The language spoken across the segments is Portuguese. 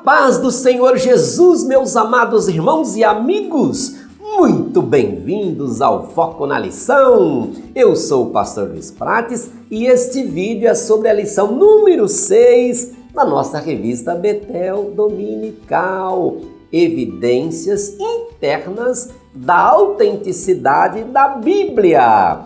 paz do Senhor Jesus, meus amados irmãos e amigos, muito bem-vindos ao Foco na Lição. Eu sou o pastor Luiz Prates e este vídeo é sobre a lição número 6 da nossa revista Betel Dominical, Evidências Internas da Autenticidade da Bíblia.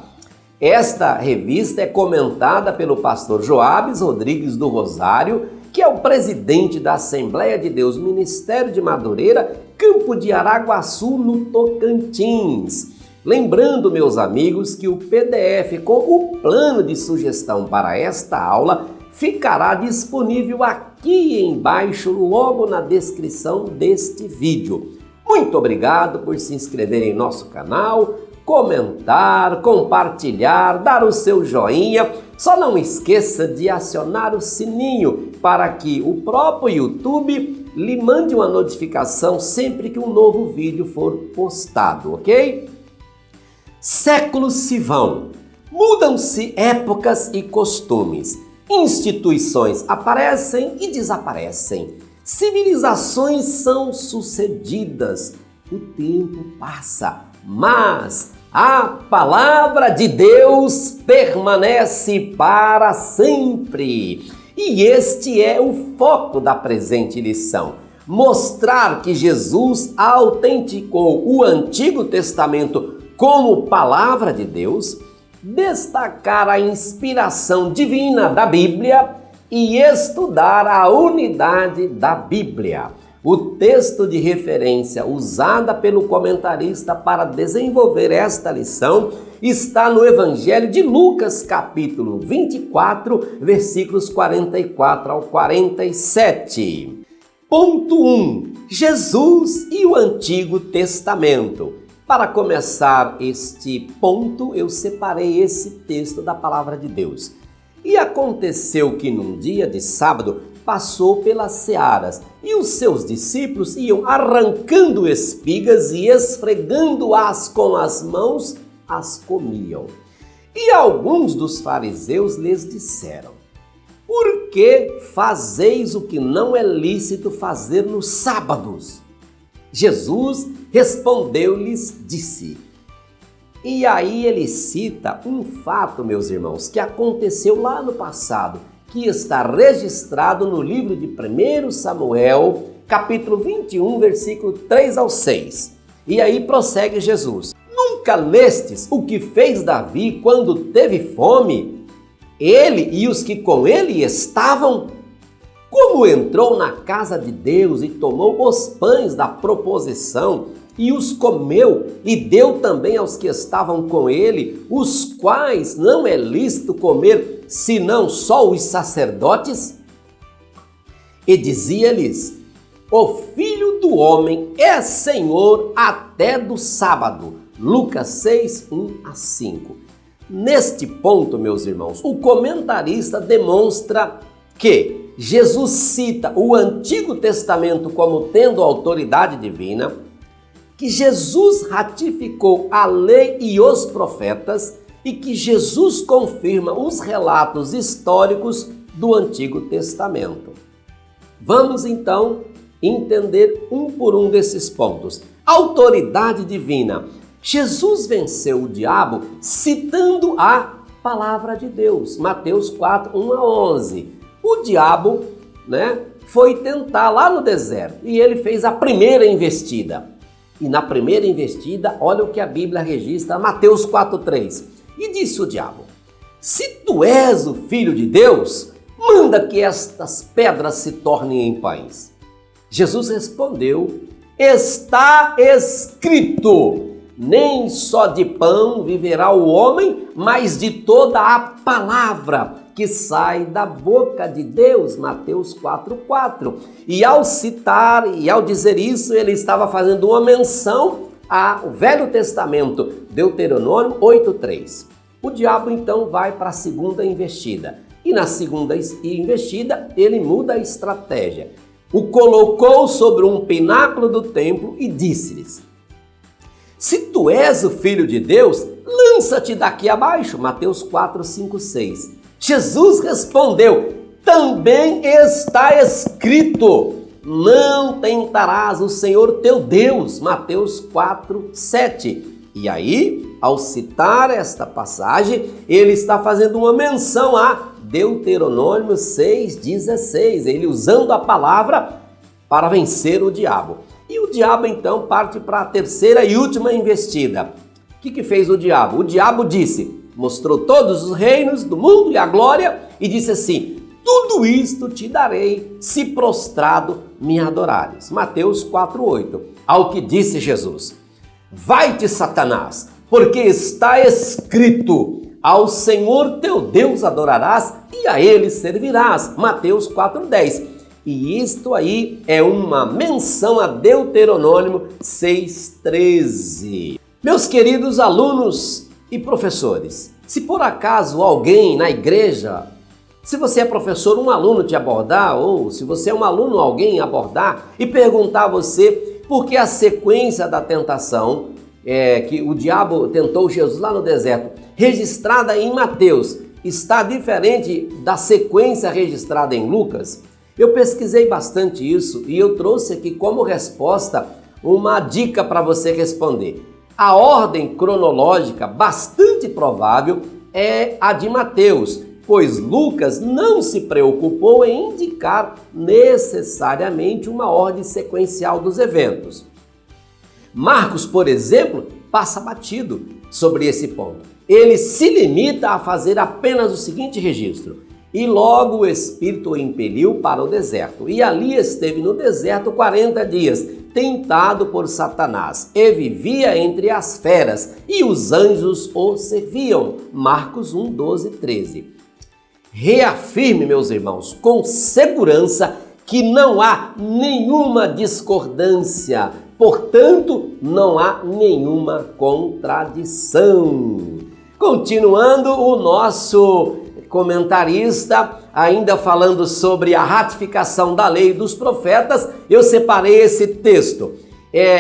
Esta revista é comentada pelo pastor Joabes Rodrigues do Rosário, que é o presidente da Assembleia de Deus Ministério de Madureira, Campo de Araguaçu, no Tocantins. Lembrando, meus amigos, que o PDF com o plano de sugestão para esta aula ficará disponível aqui embaixo, logo na descrição deste vídeo. Muito obrigado por se inscrever em nosso canal, comentar, compartilhar, dar o seu joinha. Só não esqueça de acionar o sininho para que o próprio YouTube lhe mande uma notificação sempre que um novo vídeo for postado, ok? Séculos se vão, mudam-se épocas e costumes, instituições aparecem e desaparecem, civilizações são sucedidas, o tempo passa, mas a palavra de Deus permanece para sempre. E este é o foco da presente lição: mostrar que Jesus autenticou o Antigo Testamento como palavra de Deus, destacar a inspiração divina da Bíblia e estudar a unidade da Bíblia. O texto de referência usada pelo comentarista para desenvolver esta lição está no Evangelho de Lucas, capítulo 24, versículos 44 ao 47. Ponto 1. Jesus e o Antigo Testamento. Para começar este ponto, eu separei esse texto da Palavra de Deus. E aconteceu que num dia de sábado passou pelas searas e os seus discípulos iam arrancando espigas e esfregando-as com as mãos, as comiam. E alguns dos fariseus lhes disseram: por que fazeis o que não é lícito fazer nos sábados? Jesus respondeu-lhes, disse. E aí ele cita um fato, meus irmãos, que aconteceu lá no passado, que está registrado no livro de 1 Samuel, capítulo 21, versículo 3 ao 6. E aí prossegue Jesus: nunca lestes o que fez Davi quando teve fome? Ele e os que com ele estavam? Como entrou na casa de Deus e tomou os pães da proposição e os comeu e deu também aos que estavam com ele, os quais não é lícito comer senão só os sacerdotes? E dizia-lhes: o Filho do Homem é Senhor até do sábado. Lucas 6, 1 a 5. Neste ponto, meus irmãos, o comentarista demonstra que Jesus cita o Antigo Testamento como tendo autoridade divina, que Jesus ratificou a lei e os profetas e que Jesus confirma os relatos históricos do Antigo Testamento. Vamos então entender um por um desses pontos. Autoridade divina. Jesus venceu o diabo citando a palavra de Deus. Mateus 4, 1 a 11. O diabo, foi tentar lá no deserto e ele fez a primeira investida. E na primeira investida, olha o que a Bíblia registra, Mateus 4,3. E disse o diabo: se tu és o Filho de Deus, manda que estas pedras se tornem em pães. Jesus respondeu: está escrito, nem só de pão viverá o homem, mas de toda a palavra que sai da boca de Deus, Mateus 4,4. E ao citar e ao dizer isso, ele estava fazendo uma menção ao Velho Testamento, Deuteronômio 8,3. O diabo então vai para a segunda investida. E na segunda investida, ele muda a estratégia. O colocou sobre um pináculo do templo e disse-lhes: se tu és o Filho de Deus, lança-te daqui abaixo, Mateus 4, 5, 6. Jesus respondeu: também está escrito, não tentarás o Senhor teu Deus, Mateus 4:7. E aí, ao citar esta passagem, ele está fazendo uma menção a Deuteronômio 6,16, ele usando a palavra para vencer o diabo. E o diabo então parte para a terceira e última investida. O que fez o diabo? O diabo mostrou todos os reinos do mundo e a glória e disse assim: tudo isto te darei se prostrado me adorares. Mateus 4:8. Ao que disse Jesus: vai-te, Satanás, porque está escrito: ao Senhor teu Deus adorarás e a ele servirás. Mateus 4:10. E isto aí é uma menção a Deuteronômio 6:13. Meus queridos alunos e professores, se por acaso alguém na igreja, se você é professor, um aluno te abordar, ou se você é um aluno, alguém abordar e perguntar a você por que a sequência da tentação, que o diabo tentou Jesus lá no deserto, registrada em Mateus, está diferente da sequência registrada em Lucas, eu pesquisei bastante isso e eu trouxe aqui como resposta uma dica para você responder. A ordem cronológica bastante provável é a de Mateus, pois Lucas não se preocupou em indicar necessariamente uma ordem sequencial dos eventos. Marcos, por exemplo, passa batido sobre esse ponto. Ele se limita a fazer apenas o seguinte registro: e logo o Espírito o impeliu para o deserto, e ali esteve no deserto 40 dias, tentado por Satanás, e vivia entre as feras, e os anjos o serviam. Marcos 1, 12, 13. Reafirme, meus irmãos, com segurança que não há nenhuma discordância, portanto, não há nenhuma contradição. Continuando, o nosso comentarista, ainda falando sobre a ratificação da lei dos profetas, eu separei esse texto.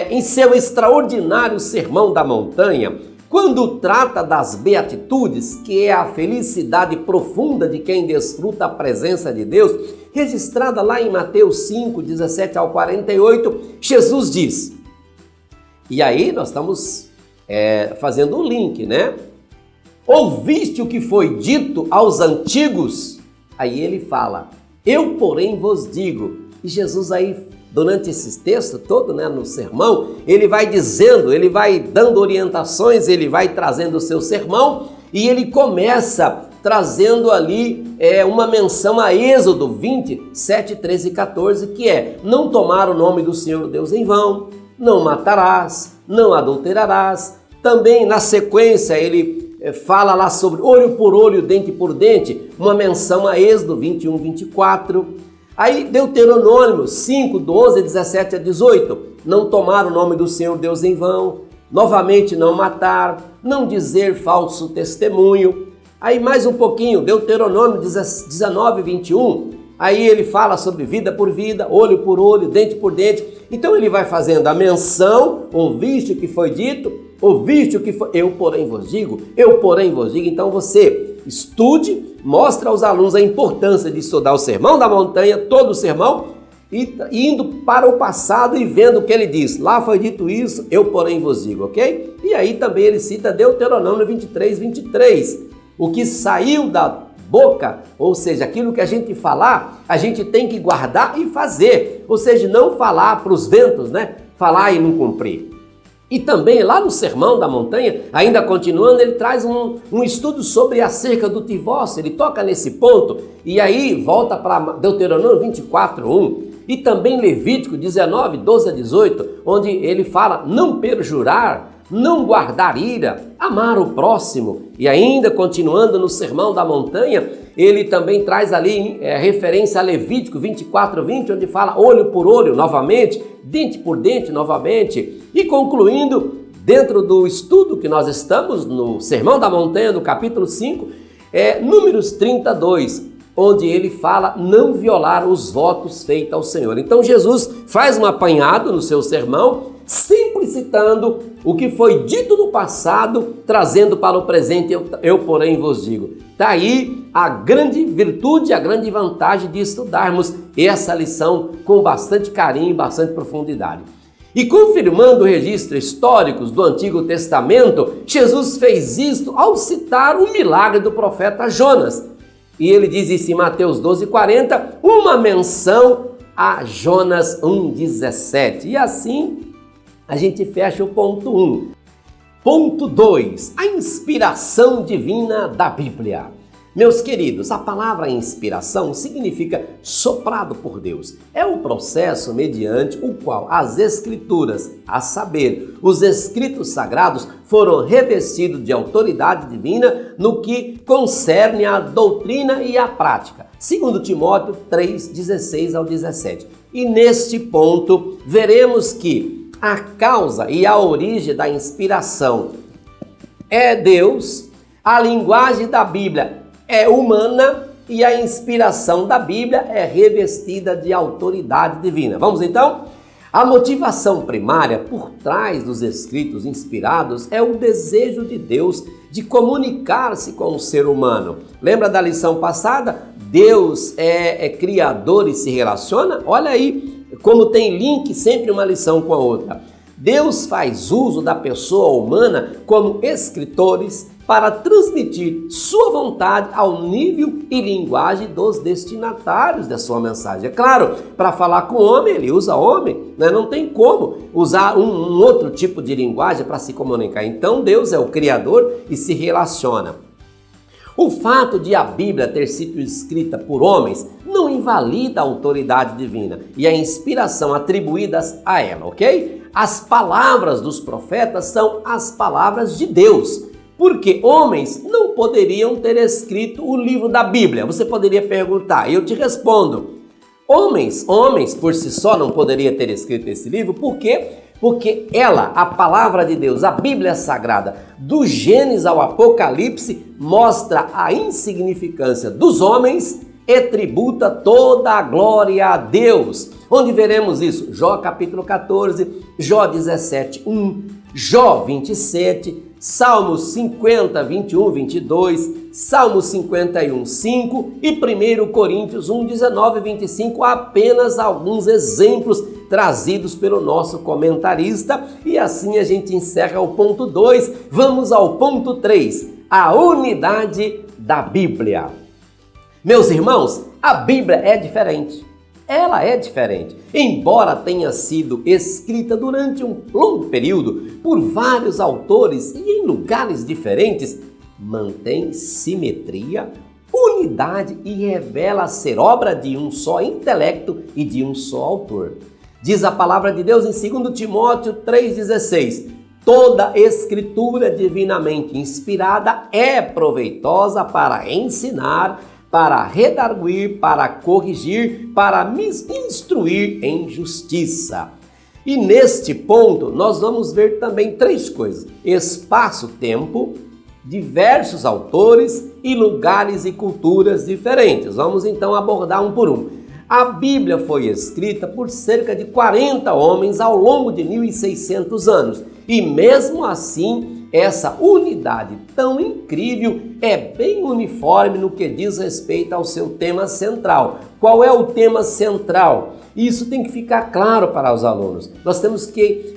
Em seu extraordinário Sermão da Montanha, quando trata das beatitudes, que é a felicidade profunda de quem desfruta a presença de Deus, registrada lá em Mateus 5, 17 ao 48, Jesus diz, e aí nós estamos fazendo um link, né? Ouviste o que foi dito aos antigos? Aí ele fala, eu porém vos digo. E Jesus aí, durante esse texto todo, né, no sermão, ele vai dizendo, ele vai dando orientações, ele vai trazendo o seu sermão e ele começa trazendo ali uma menção a Êxodo 20, 7, 13 e 14, que é, não tomar o nome do Senhor Deus em vão, não matarás, não adulterarás. Também na sequência ele fala lá sobre olho por olho, dente por dente, uma menção a Êxodo 21, 24. Aí Deuteronômio 5, 12, 17 a 18, não tomar o nome do Senhor Deus em vão, novamente não matar, não dizer falso testemunho. Aí mais um pouquinho, Deuteronômio 19, 21, aí ele fala sobre vida por vida, olho por olho, dente por dente. Então ele vai fazendo a menção, ouviste o que foi dito, ouviste o que foi, eu porém vos digo. Então você estude, mostra aos alunos a importância de estudar o Sermão da Montanha, todo o sermão, e indo para o passado e vendo o que ele diz. Lá foi dito isso, eu porém vos digo, ok? E aí também ele cita Deuteronômio 23, 23. O que saiu da boca, ou seja, aquilo que a gente falar, a gente tem que guardar e fazer. Ou seja, não falar para os ventos, né? Falar e não cumprir. E também lá no Sermão da Montanha, ainda continuando, ele traz um estudo sobre acerca do divórcio, ele toca nesse ponto, e aí volta para Deuteronômio 24, 1, e também Levítico 19, 12 a 18, onde ele fala não perjurar, não guardar ira, amar o próximo. E ainda continuando no Sermão da Montanha, ele também traz ali referência a Levítico 24, 20, onde fala olho por olho novamente, dente por dente novamente. E concluindo, dentro do estudo que nós estamos no Sermão da Montanha, no capítulo 5, Números 32, onde ele fala não violar os votos feitos ao Senhor. Então Jesus faz um apanhado no seu sermão, sempre citando o que foi dito no passado, trazendo para o presente, eu porém vos digo. Está aí a grande virtude, a grande vantagem de estudarmos essa lição com bastante carinho e bastante profundidade. E confirmando registros históricos do Antigo Testamento, Jesus fez isto ao citar o milagre do profeta Jonas. E ele diz isso em Mateus 12:40, uma menção a Jonas 1:17. E assim a gente fecha o ponto 1. Ponto 2, a inspiração divina da Bíblia. Meus queridos, a palavra inspiração significa soprado por Deus. É o processo mediante o qual as Escrituras, a saber, os escritos sagrados, foram revestidos de autoridade divina no que concerne à doutrina e à prática. Segundo Timóteo 3:16 ao 17. E neste ponto, veremos que a causa e a origem da inspiração é Deus, a linguagem da Bíblia é humana e a inspiração da Bíblia é revestida de autoridade divina. Vamos então? A motivação primária por trás dos escritos inspirados é o desejo de Deus de comunicar-se com o ser humano. Lembra da lição passada? Deus é criador e se relaciona? Olha aí como tem link sempre uma lição com a outra. Deus faz uso da pessoa humana como escritores para transmitir sua vontade ao nível e linguagem dos destinatários da sua mensagem. É claro, para falar com o homem, ele usa homem, né? Não tem como usar um outro tipo de linguagem para se comunicar. Então Deus é o Criador e se relaciona. O fato de a Bíblia ter sido escrita por homens não invalida a autoridade divina e a inspiração atribuídas a ela, ok? As palavras dos profetas são as palavras de Deus, porque homens não poderiam ter escrito o livro da Bíblia. Você poderia perguntar, eu te respondo, homens por si só não poderia ter escrito esse livro, por quê? Porque ela, a palavra de Deus, a Bíblia Sagrada, do Gênesis ao Apocalipse, mostra a insignificância dos homens e tributa toda a glória a Deus. Onde veremos isso? Jó capítulo 14, Jó 17:1, Jó 27, Salmos 50, 21, 22, Salmos 51, 5 e 1 Coríntios 1, 19 e 25, apenas alguns exemplos trazidos pelo nosso comentarista. E assim a gente encerra o ponto 2. Vamos ao ponto 3, a unidade da Bíblia. Meus irmãos, a Bíblia é diferente. Ela é diferente. Embora tenha sido escrita durante um longo período por vários autores e em lugares diferentes, mantém simetria, unidade e revela ser obra de um só intelecto e de um só autor. Diz a palavra de Deus em 2 Timóteo 3,16: toda escritura divinamente inspirada é proveitosa para ensinar, para redarguir, para corrigir, para instruir em justiça. E neste ponto nós vamos ver também 3 coisas: espaço-tempo, diversos autores e lugares e culturas diferentes. Vamos então abordar um por um. A Bíblia foi escrita por cerca de 40 homens ao longo de 1.600 anos. E mesmo assim, essa unidade tão incrível é bem uniforme no que diz respeito ao seu tema central. Qual é o tema central? Isso tem que ficar claro para os alunos. Nós temos que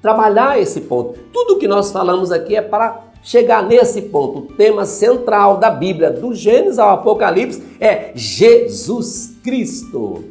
trabalhar esse ponto. Tudo que nós falamos aqui é para chegar nesse ponto. O tema central da Bíblia, do Gênesis ao Apocalipse, é Jesus Cristo.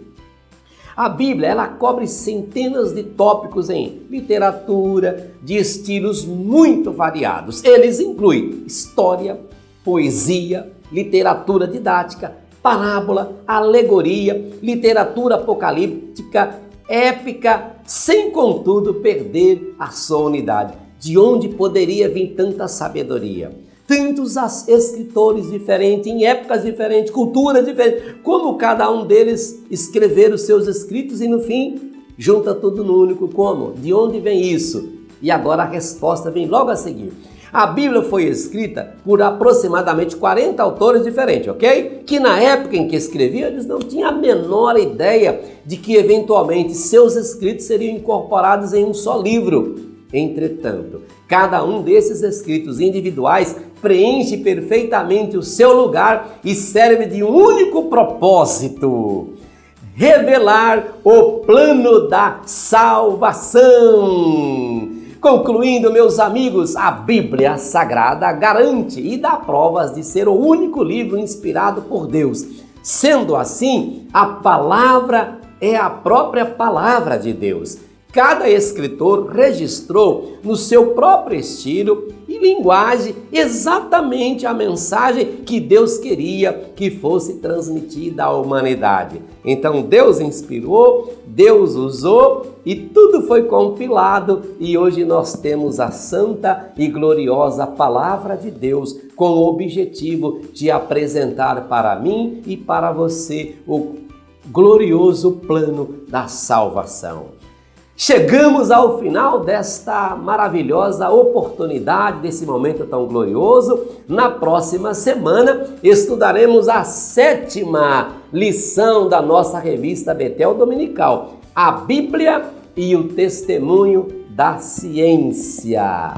A Bíblia, ela cobre centenas de tópicos em literatura, de estilos muito variados. Eles incluem história, poesia, literatura didática, parábola, alegoria, literatura apocalíptica, épica, sem contudo perder a sua unidade. De onde poderia vir tanta sabedoria? Tantos escritores diferentes, em épocas diferentes, culturas diferentes, como cada um deles escreveram os seus escritos e no fim junta tudo no único como? De onde vem isso? E agora a resposta vem logo a seguir. A Bíblia foi escrita por aproximadamente 40 autores diferentes, ok? Que na época em que escreviam, eles não tinham a menor ideia de que eventualmente seus escritos seriam incorporados em um só livro. Entretanto, cada um desses escritos individuais preenche perfeitamente o seu lugar e serve de um único propósito: revelar o plano da salvação. Concluindo, meus amigos, a Bíblia Sagrada garante e dá provas de ser o único livro inspirado por Deus. Sendo assim, a palavra é a própria palavra de Deus. Cada escritor registrou no seu próprio estilo e linguagem exatamente a mensagem que Deus queria que fosse transmitida à humanidade. Então Deus inspirou, Deus usou e tudo foi compilado e hoje nós temos a santa e gloriosa palavra de Deus com o objetivo de apresentar para mim e para você o glorioso plano da salvação. Chegamos ao final desta maravilhosa oportunidade, desse momento tão glorioso. Na próxima semana estudaremos a 7ª lição da nossa revista Betel Dominical, a Bíblia e o Testemunho da Ciência.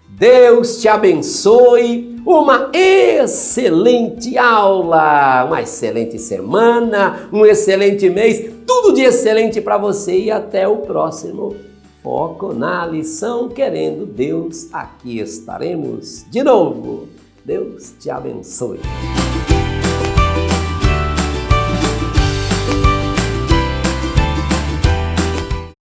Deus te abençoe, uma excelente aula, uma excelente semana, um excelente mês, tudo de excelente para você e até o próximo Foco na Lição. Querendo Deus, aqui estaremos de novo. Deus te abençoe.